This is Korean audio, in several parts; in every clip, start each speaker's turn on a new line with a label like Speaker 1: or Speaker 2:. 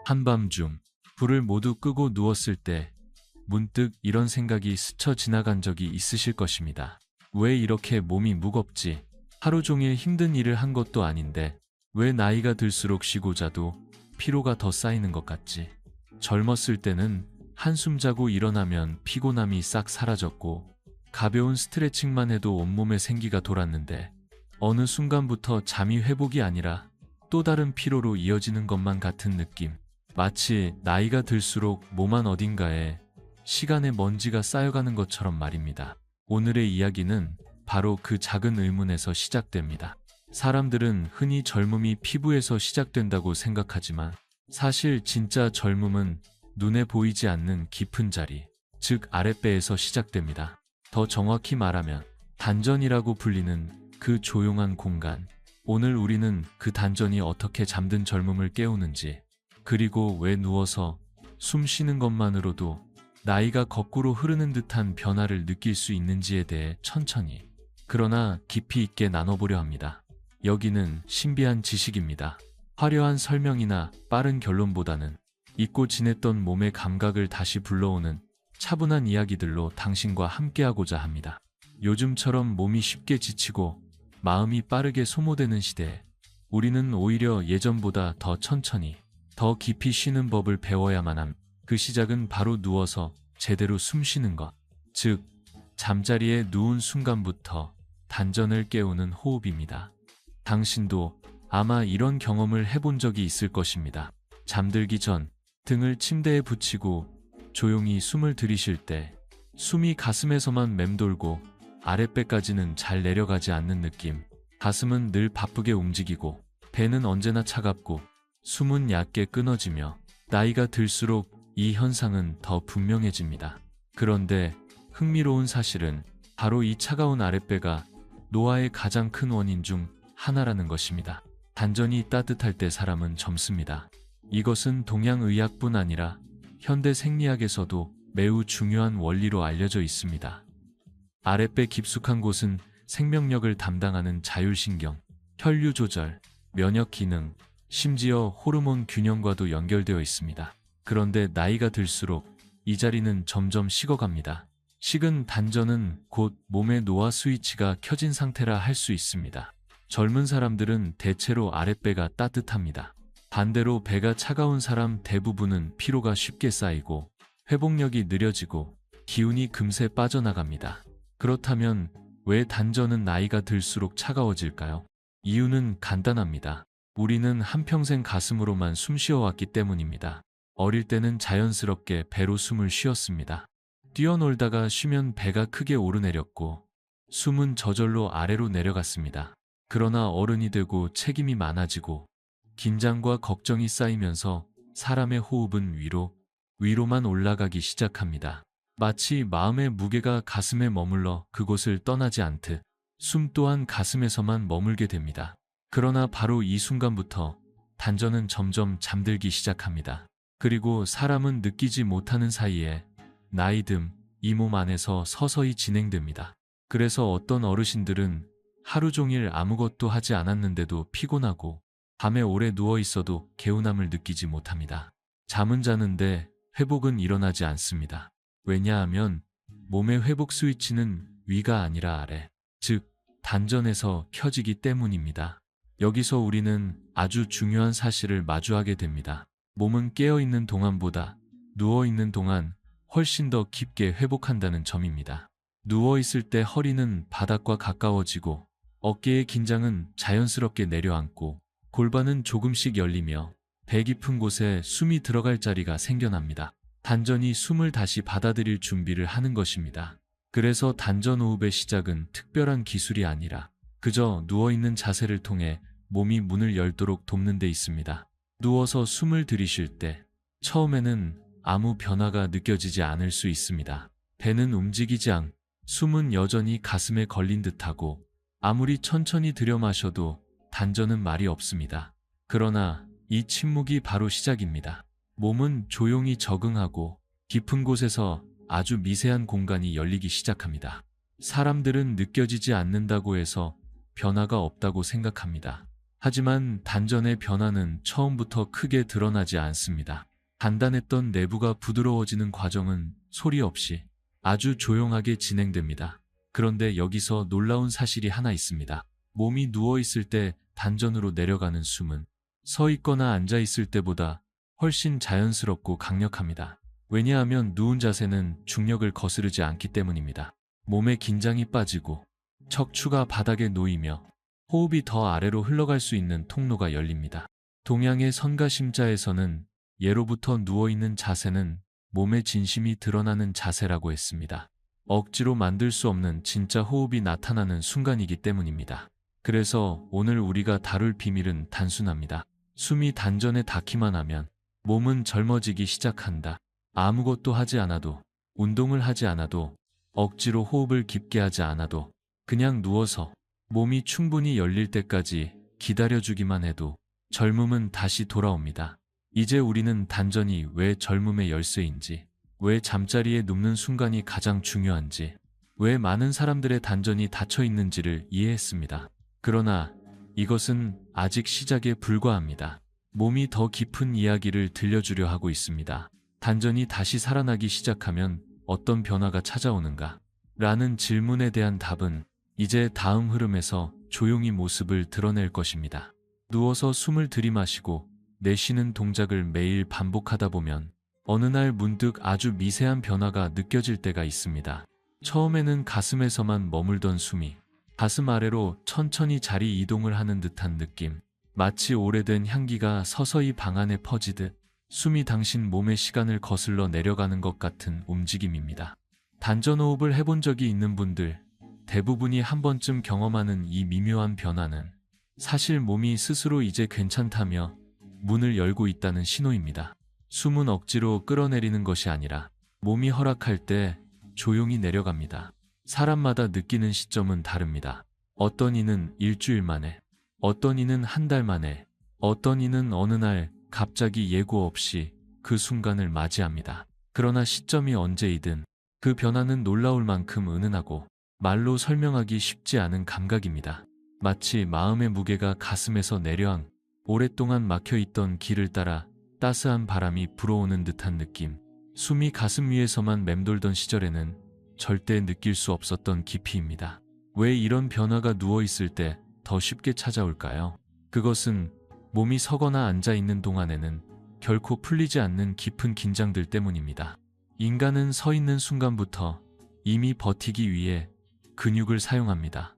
Speaker 1: 한밤중 불을 모두 끄고 누웠을 때 문득 이런 생각이 스쳐 지나간 적이 있으실 것입니다. 왜 이렇게 몸이 무겁지? 하루 종일 힘든 일을 한 것도 아닌데 왜 나이가 들수록 쉬고 자도 피로가 더 쌓이는 것 같지? 젊었을 때는 한숨 자고 일어나면 피곤함이 싹 사라졌고 가벼운 스트레칭만 해도 온몸에 생기가 돌았는데 어느 순간부터 잠이 회복이 아니라 또 다른 피로로 이어지는 것만 같은 느낌. 마치 나이가 들수록 몸 안 어딘가에 시간의 먼지가 쌓여가는 것처럼 말입니다. 오늘의 이야기는 바로 그 작은 의문에서 시작됩니다. 사람들은 흔히 젊음이 피부에서 시작된다고 생각하지만 사실 진짜 젊음은 눈에 보이지 않는 깊은 자리, 즉 아랫배에서 시작됩니다. 더 정확히 말하면 단전이라고 불리는 그 조용한 공간. 오늘 우리는 그 단전이 어떻게 잠든 젊음을 깨우는지, 그리고 왜 누워서 숨 쉬는 것만으로도 나이가 거꾸로 흐르는 듯한 변화를 느낄 수 있는지에 대해 천천히, 그러나 깊이 있게 나눠보려 합니다. 여기는 신비한 지식입니다. 화려한 설명이나 빠른 결론보다는 잊고 지냈던 몸의 감각을 다시 불러오는 차분한 이야기들로 당신과 함께하고자 합니다. 요즘처럼 몸이 쉽게 지치고 마음이 빠르게 소모되는 시대에 우리는 오히려 예전보다 더 천천히, 더 깊이 쉬는 법을 배워야만 함. 그 시작은 바로 누워서 제대로 숨 쉬는 것, 즉 잠자리에 누운 순간부터 단전을 깨우는 호흡입니다. 당신도 아마 이런 경험을 해본 적이 있을 것입니다. 잠들기 전 등을 침대에 붙이고 조용히 숨을 들이쉴 때 숨이 가슴에서만 맴돌고 아랫배까지는 잘 내려가지 않는 느낌. 가슴은 늘 바쁘게 움직이고 배는 언제나 차갑고 숨은 얕게 끊어지며 나이가 들수록 이 현상은 더 분명해집니다. 그런데 흥미로운 사실은 바로 이 차가운 아랫배가 노화의 가장 큰 원인 중 하나라는 것입니다. 단전이 따뜻할 때 사람은 젊습니다. 이것은 동양의학뿐 아니라 현대 생리학에서도 매우 중요한 원리로 알려져 있습니다. 아랫배 깊숙한 곳은 생명력을 담당하는 자율신경, 혈류 조절, 면역 기능, 심지어 호르몬 균형과도 연결되어 있습니다. 그런데 나이가 들수록 이 자리는 점점 식어갑니다. 식은 단전은 곧 몸의 노화 스위치가 켜진 상태라 할 수 있습니다. 젊은 사람들은 대체로 아랫배가 따뜻합니다. 반대로 배가 차가운 사람 대부분은 피로가 쉽게 쌓이고 회복력이 느려지고 기운이 금세 빠져나갑니다. 그렇다면 왜 단전은 나이가 들수록 차가워질까요? 이유는 간단합니다. 우리는 한평생 가슴으로만 숨 쉬어왔기 때문입니다. 어릴 때는 자연스럽게 배로 숨을 쉬었습니다. 뛰어놀다가 쉬면 배가 크게 오르내렸고 숨은 저절로 아래로 내려갔습니다. 그러나 어른이 되고 책임이 많아지고 긴장과 걱정이 쌓이면서 사람의 호흡은 위로만 올라가기 시작합니다. 마치 마음의 무게가 가슴에 머물러 그곳을 떠나지 않듯 숨 또한 가슴에서만 머물게 됩니다. 그러나 바로 이 순간부터 단전은 점점 잠들기 시작합니다. 그리고 사람은 느끼지 못하는 사이에 나이듦, 이 몸 안에서 서서히 진행됩니다. 그래서 어떤 어르신들은 하루 종일 아무것도 하지 않았는데도 피곤하고 밤에 오래 누워 있어도 개운함을 느끼지 못합니다. 잠은 자는데 회복은 일어나지 않습니다. 왜냐하면 몸의 회복 스위치는 위가 아니라 아래, 즉 단전에서 켜지기 때문입니다. 여기서 우리는 아주 중요한 사실을 마주하게 됩니다. 몸은 깨어있는 동안보다 누워있는 동안 훨씬 더 깊게 회복한다는 점입니다. 누워있을 때 허리는 바닥과 가까워지고 어깨의 긴장은 자연스럽게 내려앉고 골반은 조금씩 열리며 배 깊은 곳에 숨이 들어갈 자리가 생겨납니다. 단전이 숨을 다시 받아들일 준비를 하는 것입니다. 그래서 단전 호흡의 시작은 특별한 기술이 아니라 그저 누워있는 자세를 통해 몸이 문을 열도록 돕는 데 있습니다. 누워서 숨을 들이쉴 때 처음에는 아무 변화가 느껴지지 않을 수 있습니다. 배는 움직이지 않고 숨은 여전히 가슴에 걸린 듯하고 아무리 천천히 들여 마셔도 단전은 말이 없습니다. 그러나 이 침묵이 바로 시작입니다. 몸은 조용히 적응하고 깊은 곳에서 아주 미세한 공간이 열리기 시작합니다. 사람들은 느껴지지 않는다고 해서 변화가 없다고 생각합니다. 하지만 단전의 변화는 처음부터 크게 드러나지 않습니다. 단단했던 내부가 부드러워지는 과정은 소리 없이 아주 조용하게 진행됩니다. 그런데 여기서 놀라운 사실이 하나 있습니다. 몸이 누워있을 때 단전으로 내려가는 숨은 서 있거나 앉아 있을 때보다 훨씬 자연스럽고 강력합니다. 왜냐하면 누운 자세는 중력을 거스르지 않기 때문입니다. 몸의 긴장이 빠지고 척추가 바닥에 놓이며 호흡이 더 아래로 흘러갈 수 있는 통로가 열립니다. 동양의 선가심자에서는 예로부터 누워있는 자세는 몸의 진심이 드러나는 자세라고 했습니다. 억지로 만들 수 없는 진짜 호흡이 나타나는 순간이기 때문입니다. 그래서 오늘 우리가 다룰 비밀은 단순합니다. 숨이 단전에 닿기만 하면 몸은 젊어지기 시작한다. 아무것도 하지 않아도, 운동을 하지 않아도, 억지로 호흡을 깊게 하지 않아도, 그냥 누워서 몸이 충분히 열릴 때까지 기다려주기만 해도 젊음은 다시 돌아옵니다. 이제 우리는 단전이 왜 젊음의 열쇠인지, 왜 잠자리에 눕는 순간이 가장 중요한지, 왜 많은 사람들의 단전이 닫혀 있는지를 이해했습니다. 그러나 이것은 아직 시작에 불과합니다. 몸이 더 깊은 이야기를 들려주려 하고 있습니다. 단전이 다시 살아나기 시작하면 어떤 변화가 찾아오는가? 라는 질문에 대한 답은 이제 다음 흐름에서 조용히 모습을 드러낼 것입니다. 누워서 숨을 들이마시고 내쉬는 동작을 매일 반복하다 보면 어느 날 문득 아주 미세한 변화가 느껴질 때가 있습니다. 처음에는 가슴에서만 머물던 숨이 가슴 아래로 천천히 자리 이동을 하는 듯한 느낌, 마치 오래된 향기가 서서히 방 안에 퍼지듯 숨이 당신 몸의 시간을 거슬러 내려가는 것 같은 움직임입니다. 단전호흡을 해본 적이 있는 분들, 대부분이 한 번쯤 경험하는 이 미묘한 변화는 사실 몸이 스스로 이제 괜찮다며 문을 열고 있다는 신호입니다. 숨은 억지로 끌어내리는 것이 아니라 몸이 허락할 때 조용히 내려갑니다. 사람마다 느끼는 시점은 다릅니다. 어떤 이는 일주일 만에, 어떤 이는 한 달 만에, 어떤 이는 어느 날 갑자기 예고 없이 그 순간을 맞이합니다. 그러나 시점이 언제이든 그 변화는 놀라울 만큼 은은하고 말로 설명하기 쉽지 않은 감각입니다. 마치 마음의 무게가 가슴에서 내려앉 오랫동안 막혀있던 길을 따라 따스한 바람이 불어오는 듯한 느낌. 숨이 가슴 위에서만 맴돌던 시절에는 절대 느낄 수 없었던 깊이입니다. 왜 이런 변화가 누워있을 때 더 쉽게 찾아올까요? 그것은 몸이 서거나 앉아있는 동안에는 결코 풀리지 않는 깊은 긴장들 때문입니다. 인간은 서 있는 순간부터 이미 버티기 위해 근육을 사용합니다.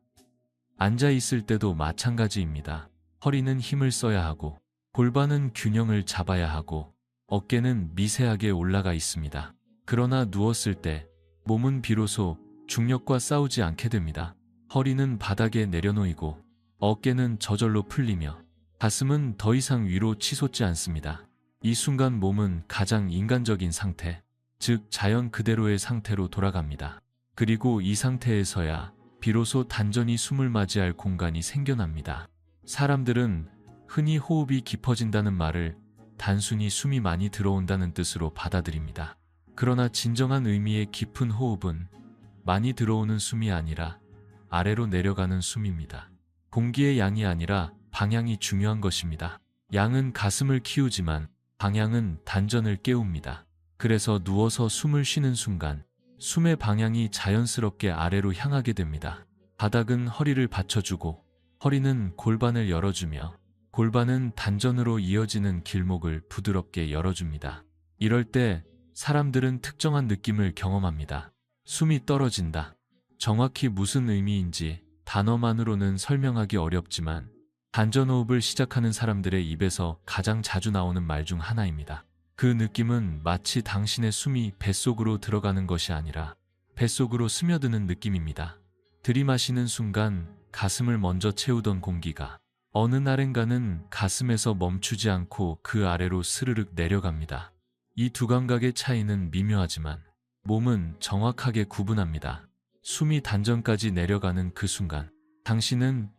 Speaker 1: 앉아있을 때도 마찬가지입니다. 허리는 힘을 써야 하고, 골반은 균형을 잡아야 하고, 어깨는 미세하게 올라가 있습니다. 그러나 누웠을 때 몸은 비로소 중력과 싸우지 않게 됩니다. 허리는 바닥에 내려놓이고, 어깨는 저절로 풀리며, 가슴은 더 이상 위로 치솟지 않습니다. 이 순간 몸은 가장 인간적인 상태, 즉 자연 그대로의 상태로 돌아갑니다. 그리고 이 상태에서야 비로소 단전이 숨을 맞이할 공간이 생겨납니다. 사람들은 흔히 호흡이 깊어진다는 말을 단순히 숨이 많이 들어온다는 뜻으로 받아들입니다. 그러나 진정한 의미의 깊은 호흡은 많이 들어오는 숨이 아니라 아래로 내려가는 숨입니다. 공기의 양이 아니라 방향이 중요한 것입니다. 양은 가슴을 키우지만 방향은 단전을 깨웁니다. 그래서 누워서 숨을 쉬는 순간 숨의 방향이 자연스럽게 아래로 향하게 됩니다. 바닥은 허리를 받쳐주고 허리는 골반을 열어주며 골반은 단전으로 이어지는 길목을 부드럽게 열어줍니다. 이럴 때 사람들은 특정한 느낌을 경험합니다. 숨이 떨어진다. 정확히 무슨 의미인지 단어만으로는 설명하기 어렵지만 단전호흡을 시작하는 사람들의 입에서 가장 자주 나오는 말 중 하나입니다. 그 느낌은 마치 당신의 숨이 뱃속으로 들어가는 것이 아니라 뱃속으로 스며드는 느낌입니다. 들이마시는 순간 가슴을 먼저 채우던 공기가 어느 날엔가는 가슴에서 멈추지 않고 그 아래로 스르륵 내려갑니다. 이 두 감각의 차이는 미묘하지만 몸은 정확하게 구분합니다. 숨이 단전까지 내려가는 그 순간 당신은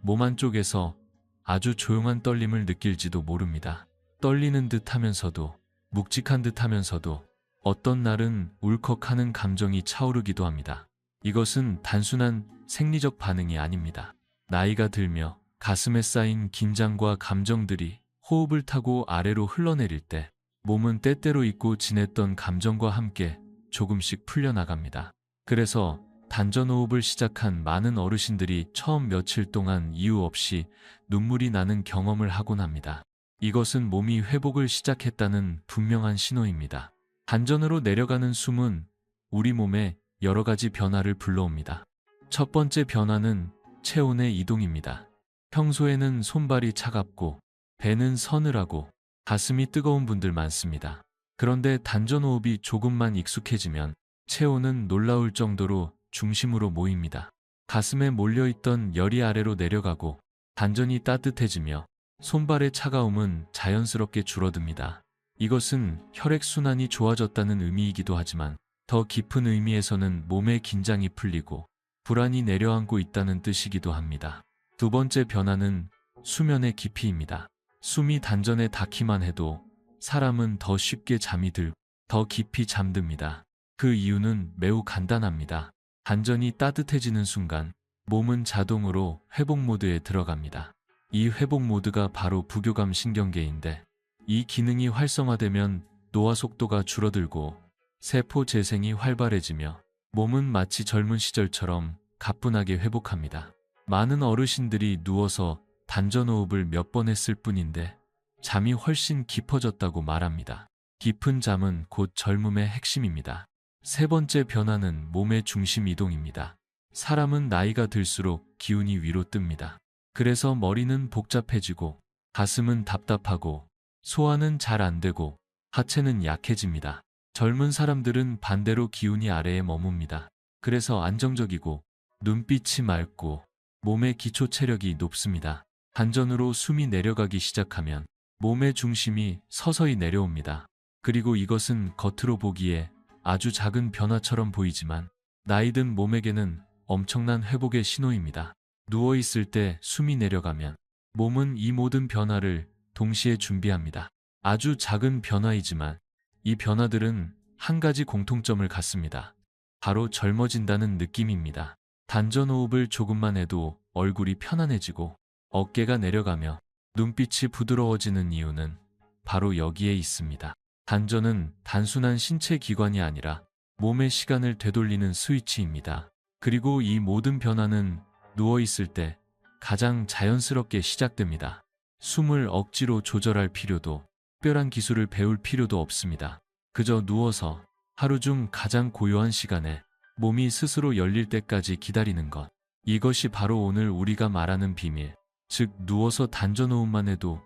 Speaker 1: 몸 안쪽에서 아주 조용한 떨림을 느낄지도 모릅니다. 떨리는 듯 하면서도 묵직한 듯 하면서도 어떤 날은 울컥하는 감정이 차오르기도 합니다. 이것은 단순한 생리적 반응이 아닙니다. 나이가 들며 가슴에 쌓인 긴장과 감정들이 호흡을 타고 아래로 흘러내릴 때 몸은 때때로 잊고 지냈던 감정과 함께 조금씩 풀려나갑니다. 그래서 단전호흡을 시작한 많은 어르신들이 처음 며칠 동안 이유 없이 눈물이 나는 경험을 하곤 합니다. 이것은 몸이 회복을 시작했다는 분명한 신호입니다. 단전으로 내려가는 숨은 우리 몸에 여러 가지 변화를 불러옵니다. 첫 번째 변화는 체온의 이동입니다. 평소에는 손발이 차갑고 배는 서늘하고 가슴이 뜨거운 분들 많습니다. 그런데 단전호흡이 조금만 익숙해지면 체온은 놀라울 정도로 중심으로 모입니다. 가슴에 몰려있던 열이 아래로 내려가고 단전이 따뜻해지며 손발의 차가움은 자연스럽게 줄어듭니다. 이것은 혈액순환이 좋아졌다는 의미이기도 하지만 더 깊은 의미에서는 몸의 긴장이 풀리고 불안이 내려앉고 있다는 뜻이기도 합니다. 두 번째 변화는 수면의 깊이입니다. 숨이 단전에 닿기만 해도 사람은 더 쉽게 잠이 들고 더 깊이 잠듭니다. 그 이유는 매우 간단합니다. 단전이 따뜻해지는 순간 몸은 자동으로 회복 모드에 들어갑니다. 이 회복 모드가 바로 부교감 신경계인데 이 기능이 활성화되면 노화 속도가 줄어들고 세포 재생이 활발해지며 몸은 마치 젊은 시절처럼 가뿐하게 회복합니다. 많은 어르신들이 누워서 단전호흡을 몇 번 했을 뿐인데 잠이 훨씬 깊어졌다고 말합니다. 깊은 잠은 곧 젊음의 핵심입니다. 세 번째 변화는 몸의 중심 이동입니다. 사람은 나이가 들수록 기운이 위로 뜹니다. 그래서 머리는 복잡해지고 가슴은 답답하고 소화는 잘 안 되고 하체는 약해집니다. 젊은 사람들은 반대로 기운이 아래에 머뭅니다. 그래서 안정적이고 눈빛이 맑고 몸의 기초 체력이 높습니다. 단전으로 숨이 내려가기 시작하면 몸의 중심이 서서히 내려옵니다. 그리고 이것은 겉으로 보기에 아주 작은 변화처럼 보이지만 나이든 몸에게는 엄청난 회복의 신호입니다. 누워있을 때 숨이 내려가면 몸은 이 모든 변화를 동시에 준비합니다. 아주 작은 변화이지만 이 변화들은 한 가지 공통점을 갖습니다. 바로 젊어진다는 느낌입니다. 단전호흡을 조금만 해도 얼굴이 편안해지고 어깨가 내려가며 눈빛이 부드러워지는 이유는 바로 여기에 있습니다. 단전은 단순한 신체 기관이 아니라 몸의 시간을 되돌리는 스위치입니다. 그리고 이 모든 변화는 누워있을 때 가장 자연스럽게 시작됩니다. 숨을 억지로 조절할 필요도 특별한 기술을 배울 필요도 없습니다. 그저 누워서 하루 중 가장 고요한 시간에 몸이 스스로 열릴 때까지 기다리는 것. 이것이 바로 오늘 우리가 말하는 비밀, 즉 누워서 단전호흡만 해도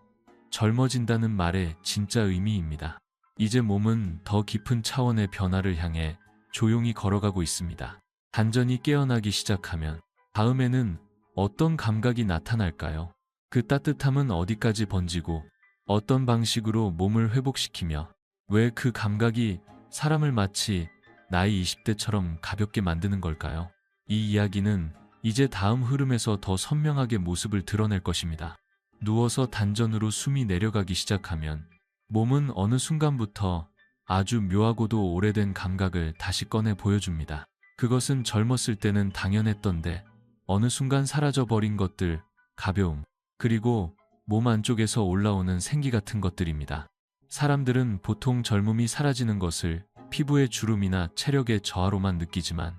Speaker 1: 젊어진다는 말의 진짜 의미입니다. 이제 몸은 더 깊은 차원의 변화를 향해 조용히 걸어가고 있습니다. 단전이 깨어나기 시작하면 다음에는 어떤 감각이 나타날까요? 그 따뜻함은 어디까지 번지고 어떤 방식으로 몸을 회복시키며 왜 그 감각이 사람을 마치 나이 20대처럼 가볍게 만드는 걸까요? 이 이야기는 이제 다음 흐름에서 더 선명하게 모습을 드러낼 것입니다. 누워서 단전으로 숨이 내려가기 시작하면 몸은 어느 순간부터 아주 묘하고도 오래된 감각을 다시 꺼내 보여줍니다. 그것은 젊었을 때는 당연했던데 어느 순간 사라져버린 것들, 가벼움, 그리고 몸 안쪽에서 올라오는 생기 같은 것들입니다. 사람들은 보통 젊음이 사라지는 것을 피부의 주름이나 체력의 저하로만 느끼지만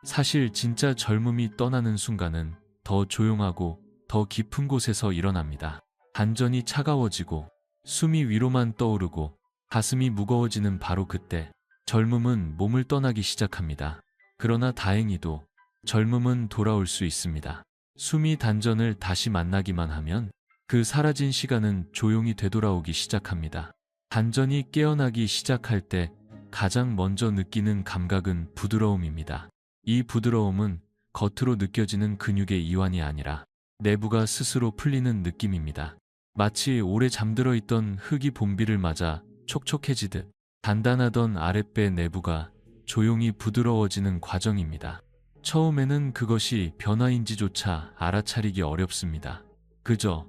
Speaker 1: 사실 진짜 젊음이 떠나는 순간은 더 조용하고 더 깊은 곳에서 일어납니다. 단전이 차가워지고 숨이 위로만 떠오르고 가슴이 무거워지는 바로 그때 젊음은 몸을 떠나기 시작합니다. 그러나 다행히도 젊음은 돌아올 수 있습니다. 숨이 단전을 다시 만나기만 하면 그 사라진 시간은 조용히 되돌아오기 시작합니다. 단전이 깨어나기 시작할 때 가장 먼저 느끼는 감각은 부드러움입니다. 이 부드러움은 겉으로 느껴지는 근육의 이완이 아니라 내부가 스스로 풀리는 느낌입니다. 마치 오래 잠들어 있던 흙이 봄비를 맞아 촉촉해지듯 단단하던 아랫배 내부가 조용히 부드러워지는 과정입니다. 처음에는 그것이 변화인지조차 알아차리기 어렵습니다. 그저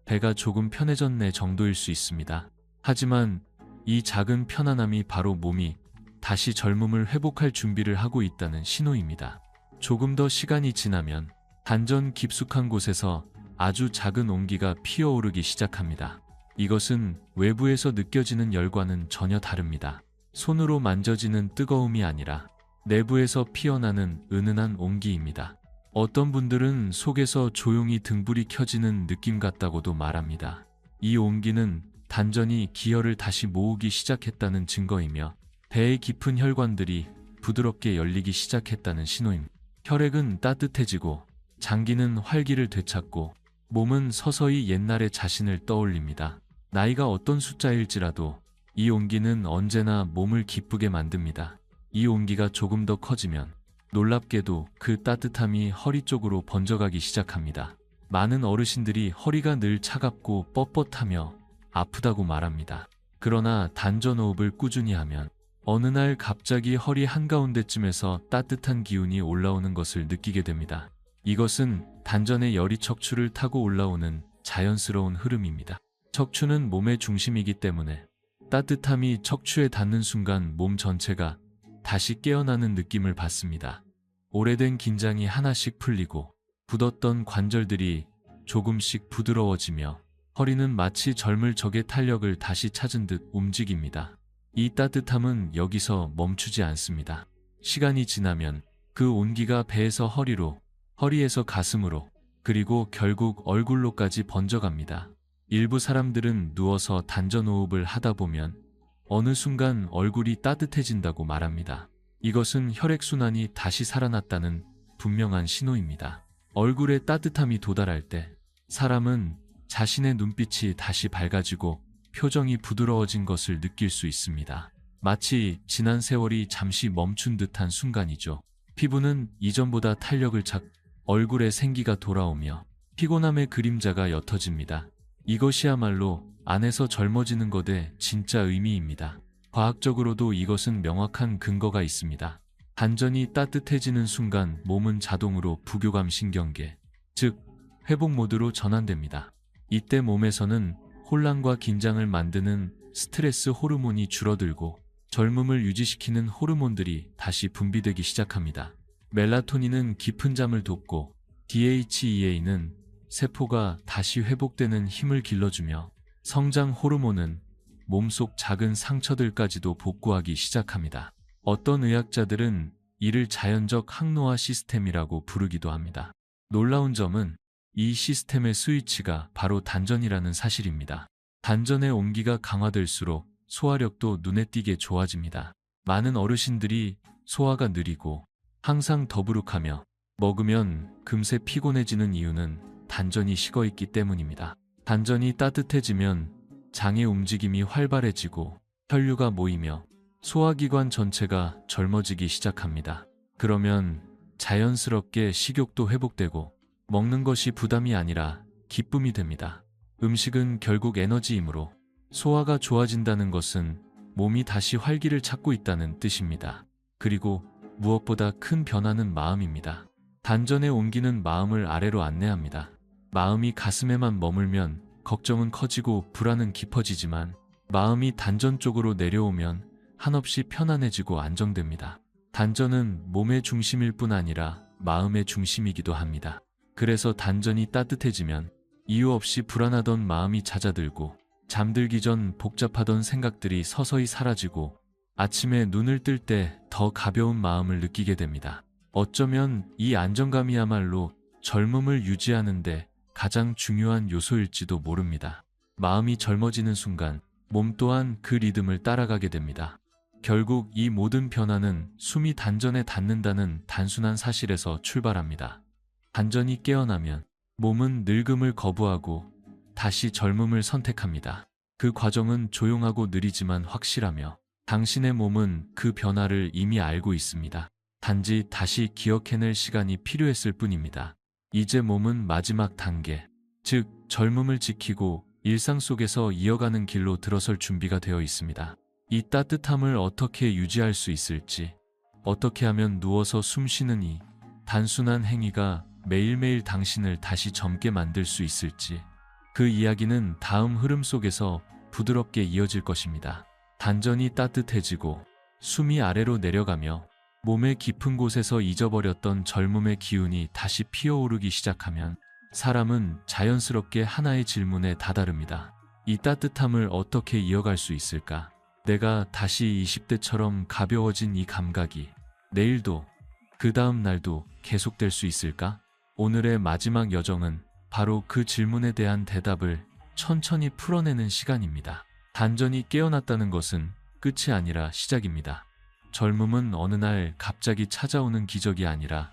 Speaker 1: 배가 조금 편해졌네 정도일 수 있습니다. 하지만 이 작은 편안함이 바로 몸이 다시 젊음을 회복할 준비를 하고 있다는 신호입니다. 조금 더 시간이 지나면 단전 깊숙한 곳에서 아주 작은 온기가 피어오르기 시작합니다. 이것은 외부에서 느껴지는 열과는 전혀 다릅니다. 손으로 만져지는 뜨거움이 아니라 내부에서 피어나는 은은한 온기입니다. 어떤 분들은 속에서 조용히 등불이 켜지는 느낌 같다고도 말합니다. 이 온기는 단전이 기혈을 다시 모으기 시작했다는 증거이며 배의 깊은 혈관들이 부드럽게 열리기 시작했다는 신호입니다. 혈액은 따뜻해지고 장기는 활기를 되찾고 몸은 서서히 옛날의 자신을 떠올립니다. 나이가 어떤 숫자일지라도 이 온기는 언제나 몸을 기쁘게 만듭니다. 이 온기가 조금 더 커지면 놀랍게도 그 따뜻함이 허리 쪽으로 번져가기 시작합니다. 많은 어르신들이 허리가 늘 차갑고 뻣뻣하며 아프다고 말합니다. 그러나 단전호흡을 꾸준히 하면 어느 날 갑자기 허리 한가운데쯤에서 따뜻한 기운이 올라오는 것을 느끼게 됩니다. 이것은 단전의 열이 척추를 타고 올라오는 자연스러운 흐름입니다. 척추는 몸의 중심이기 때문에 따뜻함이 척추에 닿는 순간 몸 전체가 다시 깨어나는 느낌을 받습니다. 오래된 긴장이 하나씩 풀리고 굳었던 관절들이 조금씩 부드러워지며 허리는 마치 젊을 적의 탄력을 다시 찾은 듯 움직입니다. 이 따뜻함은 여기서 멈추지 않습니다. 시간이 지나면 그 온기가 배에서 허리로, 허리에서 가슴으로, 그리고 결국 얼굴로까지 번져갑니다. 일부 사람들은 누워서 단전호흡을 하다 보면 어느 순간 얼굴이 따뜻해진다고 말합니다. 이것은 혈액순환이 다시 살아났다는 분명한 신호입니다. 얼굴에 따뜻함이 도달할 때 사람은 자신의 눈빛이 다시 밝아지고 표정이 부드러워진 것을 느낄 수 있습니다. 마치 지난 세월이 잠시 멈춘 듯한 순간이죠. 피부는 이전보다 탄력을 찾고 얼굴에 생기가 돌아오며 피곤함의 그림자가 옅어집니다. 이것이야말로 안에서 젊어지는 것의 진짜 의미입니다. 과학적으로도 이것은 명확한 근거가 있습니다. 단전이 따뜻해지는 순간 몸은 자동으로 부교감 신경계, 즉 회복 모드로 전환됩니다. 이때 몸에서는 혼란과 긴장을 만드는 스트레스 호르몬이 줄어들고 젊음을 유지시키는 호르몬들이 다시 분비되기 시작합니다. 멜라토닌은 깊은 잠을 돕고 DHEA는 세포가 다시 회복되는 힘을 길러주며 성장 호르몬은 몸속 작은 상처들까지도 복구하기 시작합니다. 어떤 의학자들은 이를 자연적 항노화 시스템이라고 부르기도 합니다. 놀라운 점은 이 시스템의 스위치가 바로 단전이라는 사실입니다. 단전의 온기가 강화될수록 소화력도 눈에 띄게 좋아집니다. 많은 어르신들이 소화가 느리고 항상 더부룩하며 먹으면 금세 피곤해지는 이유는 단전이 식어있기 때문입니다. 단전이 따뜻해지면 장의 움직임이 활발해지고 혈류가 모이며 소화기관 전체가 젊어지기 시작합니다. 그러면 자연스럽게 식욕도 회복되고 먹는 것이 부담이 아니라 기쁨이 됩니다. 음식은 결국 에너지이므로 소화가 좋아진다는 것은 몸이 다시 활기를 찾고 있다는 뜻입니다. 그리고 무엇보다 큰 변화는 마음입니다. 단전의 온기는 마음을 아래로 안내합니다. 마음이 가슴에만 머물면 걱정은 커지고 불안은 깊어지지만 마음이 단전 쪽으로 내려오면 한없이 편안해지고 안정됩니다. 단전은 몸의 중심일 뿐 아니라 마음의 중심이기도 합니다. 그래서 단전이 따뜻해지면 이유 없이 불안하던 마음이 잦아들고 잠들기 전 복잡하던 생각들이 서서히 사라지고 아침에 눈을 뜰 때 더 가벼운 마음을 느끼게 됩니다. 어쩌면 이 안정감이야말로 젊음을 유지하는데 가장 중요한 요소일지도 모릅니다. 마음이 젊어지는 순간 몸 또한 그 리듬을 따라가게 됩니다. 결국 이 모든 변화는 숨이 단전에 닿는다는 단순한 사실에서 출발합니다. 단전이 깨어나면 몸은 늙음을 거부하고 다시 젊음을 선택합니다. 그 과정은 조용하고 느리지만 확실하며 당신의 몸은 그 변화를 이미 알고 있습니다. 단지 다시 기억해낼 시간이 필요했을 뿐입니다. 이제 몸은 마지막 단계, 즉 젊음을 지키고 일상 속에서 이어가는 길로 들어설 준비가 되어 있습니다. 이 따뜻함을 어떻게 유지할 수 있을지, 어떻게 하면 누워서 숨 쉬는 이 단순한 행위가 매일매일 당신을 다시 젊게 만들 수 있을지, 그 이야기는 다음 흐름 속에서 부드럽게 이어질 것입니다. 단전이 따뜻해지고 숨이 아래로 내려가며 몸의 깊은 곳에서 잊어버렸던 젊음의 기운이 다시 피어오르기 시작하면 사람은 자연스럽게 하나의 질문에 다다릅니다. 이 따뜻함을 어떻게 이어갈 수 있을까? 내가 다시 20대처럼 가벼워진 이 감각이 내일도 그 다음 날도 계속될 수 있을까? 오늘의 마지막 여정은 바로 그 질문에 대한 대답을 천천히 풀어내는 시간입니다. 단전이 깨어났다는 것은 끝이 아니라 시작입니다. 젊음은 어느 날 갑자기 찾아오는 기적이 아니라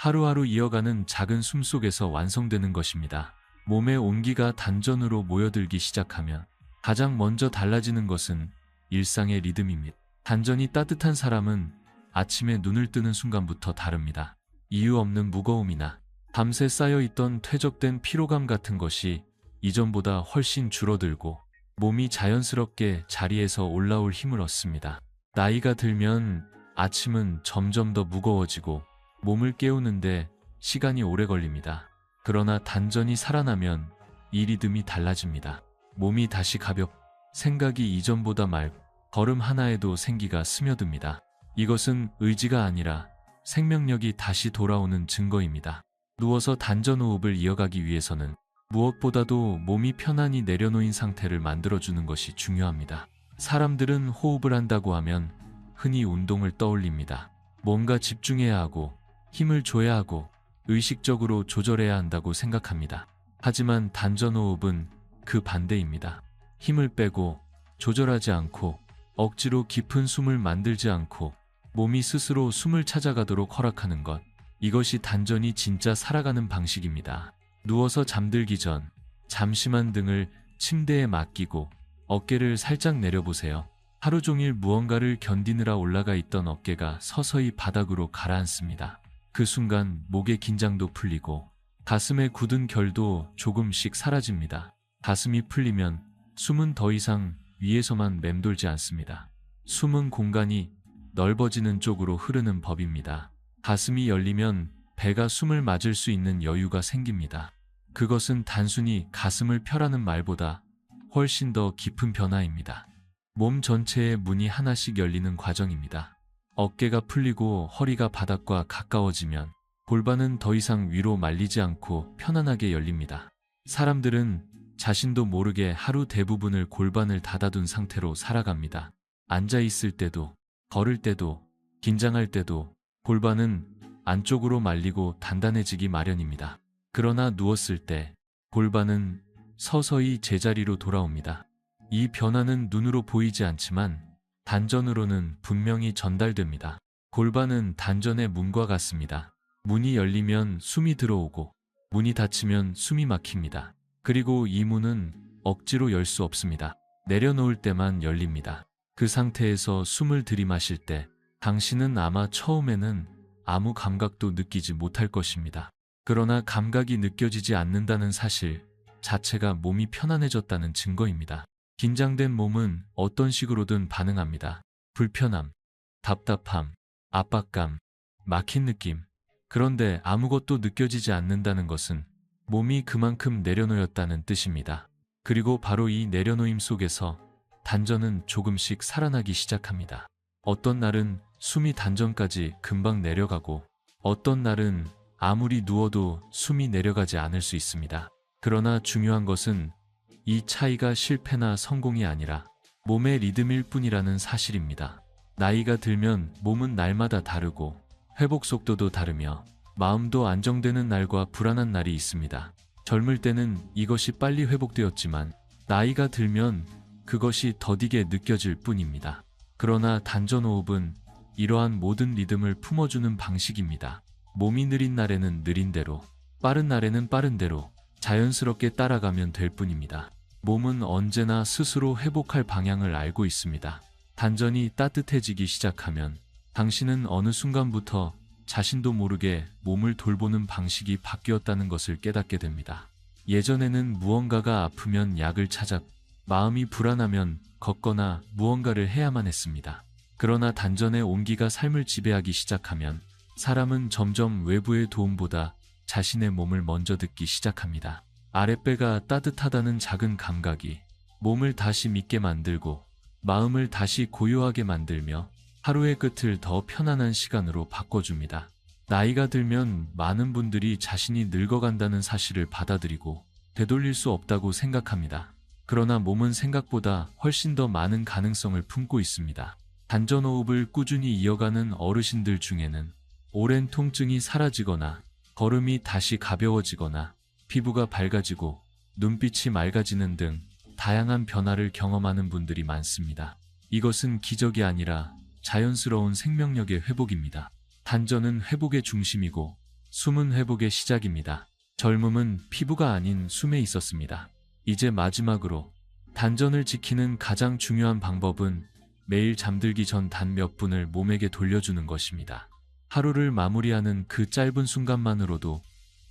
Speaker 1: 하루하루 이어가는 작은 숨 속에서 완성되는 것입니다. 몸의 온기가 단전으로 모여들기 시작하면 가장 먼저 달라지는 것은 일상의 리듬입니다. 단전이 따뜻한 사람은 아침에 눈을 뜨는 순간부터 다릅니다. 이유 없는 무거움이나 밤새 쌓여있던 퇴적된 피로감 같은 것이 이전보다 훨씬 줄어들고 몸이 자연스럽게 자리에서 올라올 힘을 얻습니다. 나이가 들면 아침은 점점 더 무거워지고 몸을 깨우는데 시간이 오래 걸립니다. 그러나 단전이 살아나면 이 리듬이 달라집니다. 몸이 다시 가볍고 생각이 이전보다 맑고 걸음 하나에도 생기가 스며듭니다. 이것은 의지가 아니라 생명력이 다시 돌아오는 증거입니다. 누워서 단전 호흡을 이어가기 위해서는 무엇보다도 몸이 편안히 내려놓인 상태를 만들어주는 것이 중요합니다. 사람들은 호흡을 한다고 하면 흔히 운동을 떠올립니다. 뭔가 집중해야 하고 힘을 줘야 하고 의식적으로 조절해야 한다고 생각합니다. 하지만 단전 호흡은 그 반대입니다. 힘을 빼고 조절하지 않고 억지로 깊은 숨을 만들지 않고 몸이 스스로 숨을 찾아가도록 허락하는 것. 이것이 단전이 진짜 살아가는 방식입니다. 누워서 잠들기 전 잠시만 등을 침대에 맡기고 어깨를 살짝 내려보세요. 하루 종일 무언가를 견디느라 올라가 있던 어깨가 서서히 바닥으로 가라앉습니다. 그 순간 목의 긴장도 풀리고 가슴에 굳은 결도 조금씩 사라집니다. 가슴이 풀리면 숨은 더 이상 위에서만 맴돌지 않습니다. 숨은 공간이 넓어지는 쪽으로 흐르는 법입니다. 가슴이 열리면 배가 숨을 맞을 수 있는 여유가 생깁니다. 그것은 단순히 가슴을 펴라는 말보다 훨씬 더 깊은 변화입니다. 몸 전체의 문이 하나씩 열리는 과정입니다. 어깨가 풀리고 허리가 바닥과 가까워지면 골반은 더 이상 위로 말리지 않고 편안하게 열립니다. 사람들은 자신도 모르게 하루 대부분을 골반을 닫아둔 상태로 살아갑니다. 앉아 있을 때도, 걸을 때도, 긴장할 때도 골반은 안쪽으로 말리고 단단해지기 마련입니다. 그러나 누웠을 때 골반은 서서히 제자리로 돌아옵니다. 이 변화는 눈으로 보이지 않지만 단전으로는 분명히 전달됩니다. 골반은 단전의 문과 같습니다. 문이 열리면 숨이 들어오고 문이 닫히면 숨이 막힙니다. 그리고 이 문은 억지로 열 수 없습니다. 내려놓을 때만 열립니다. 그 상태에서 숨을 들이마실 때 당신은 아마 처음에는 아무 감각도 느끼지 못할 것입니다. 그러나 감각이 느껴지지 않는다는 사실 자체가 몸이 편안해졌다는 증거입니다. 긴장된 몸은 어떤 식으로든 반응합니다. 불편함, 답답함, 압박감, 막힌 느낌. 그런데 아무것도 느껴지지 않는다는 것은 몸이 그만큼 내려놓였다는 뜻입니다. 그리고 바로 이 내려놓임 속에서 단전은 조금씩 살아나기 시작합니다. 어떤 날은 숨이 단전까지 금방 내려가고 어떤 날은 아무리 누워도 숨이 내려가지 않을 수 있습니다. 그러나 중요한 것은 이 차이가 실패나 성공이 아니라 몸의 리듬일 뿐이라는 사실입니다. 나이가 들면 몸은 날마다 다르고 회복 속도도 다르며 마음도 안정되는 날과 불안한 날이 있습니다. 젊을 때는 이것이 빨리 회복되었지만 나이가 들면 그것이 더디게 느껴질 뿐입니다. 그러나 단전호흡은 이러한 모든 리듬을 품어주는 방식입니다. 몸이 느린 날에는 느린 대로, 빠른 날에는 빠른 대로 자연스럽게 따라가면 될 뿐입니다. 몸은 언제나 스스로 회복할 방향을 알고 있습니다. 단전이 따뜻해지기 시작하면 당신은 어느 순간부터 자신도 모르게 몸을 돌보는 방식이 바뀌었다는 것을 깨닫게 됩니다. 예전에는 무언가가 아프면 약을 찾아 마음이 불안하면 걷거나 무언가를 해야만 했습니다. 그러나 단전의 온기가 삶을 지배하기 시작하면 사람은 점점 외부의 도움보다 자신의 몸을 먼저 듣기 시작합니다. 아랫배가 따뜻하다는 작은 감각이 몸을 다시 믿게 만들고 마음을 다시 고요하게 만들며 하루의 끝을 더 편안한 시간으로 바꿔줍니다. 나이가 들면 많은 분들이 자신이 늙어간다는 사실을 받아들이고 되돌릴 수 없다고 생각합니다. 그러나 몸은 생각보다 훨씬 더 많은 가능성을 품고 있습니다. 단전호흡을 꾸준히 이어가는 어르신들 중에는 오랜 통증이 사라지거나 걸음이 다시 가벼워지거나 피부가 밝아지고 눈빛이 맑아지는 등 다양한 변화를 경험하는 분들이 많습니다. 이것은 기적이 아니라 자연스러운 생명력의 회복입니다. 단전은 회복의 중심이고 숨은 회복의 시작입니다. 젊음은 피부가 아닌 숨에 있었습니다. 이제 마지막으로 단전을 지키는 가장 중요한 방법은 매일 잠들기 전 단 몇 분을 몸에게 돌려주는 것입니다. 하루를 마무리하는 그 짧은 순간만으로도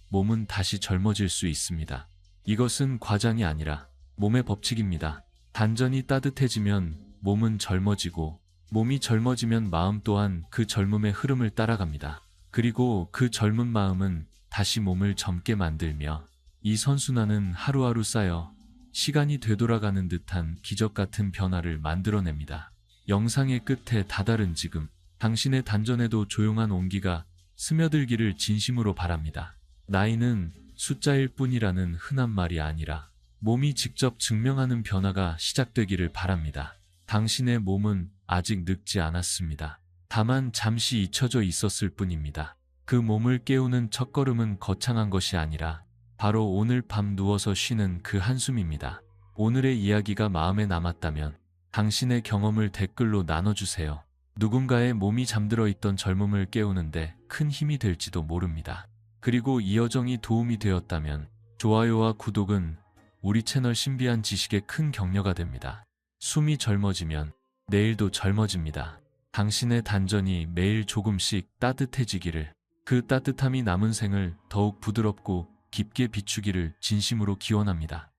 Speaker 1: 몸은 다시 젊어질 수 있습니다. 이것은 과장이 아니라 몸의 법칙입니다. 단전이 따뜻해지면 몸은 젊어지고 몸이 젊어지면 마음 또한 그 젊음의 흐름을 따라갑니다. 그리고 그 젊은 마음은 다시 몸을 젊게 만들며 이 선순환은 하루하루 쌓여 시간이 되돌아가는 듯한 기적 같은 변화를 만들어냅니다. 영상의 끝에 다다른 지금 당신의 단전에도 조용한 온기가 스며들기를 진심으로 바랍니다. 나이는 숫자일 뿐이라는 흔한 말이 아니라 몸이 직접 증명하는 변화가 시작되기를 바랍니다. 당신의 몸은 아직 늙지 않았습니다. 다만 잠시 잊혀져 있었을 뿐입니다. 그 몸을 깨우는 첫걸음은 거창한 것이 아니라 바로 오늘 밤 누워서 쉬는 그 한숨입니다. 오늘의 이야기가 마음에 남았다면 당신의 경험을 댓글로 나눠주세요. 누군가의 몸이 잠들어 있던 젊음을 깨우는데 큰 힘이 될지도 모릅니다. 그리고 이 여정이 도움이 되었다면 좋아요와 구독은 우리 채널 신비한 지식에 큰 격려가 됩니다. 숨이 젊어지면 내일도 젊어집니다. 당신의 단전이 매일 조금씩 따뜻해지기를, 그 따뜻함이 남은 생을 더욱 부드럽고 깊게 비추기를 진심으로 기원합니다.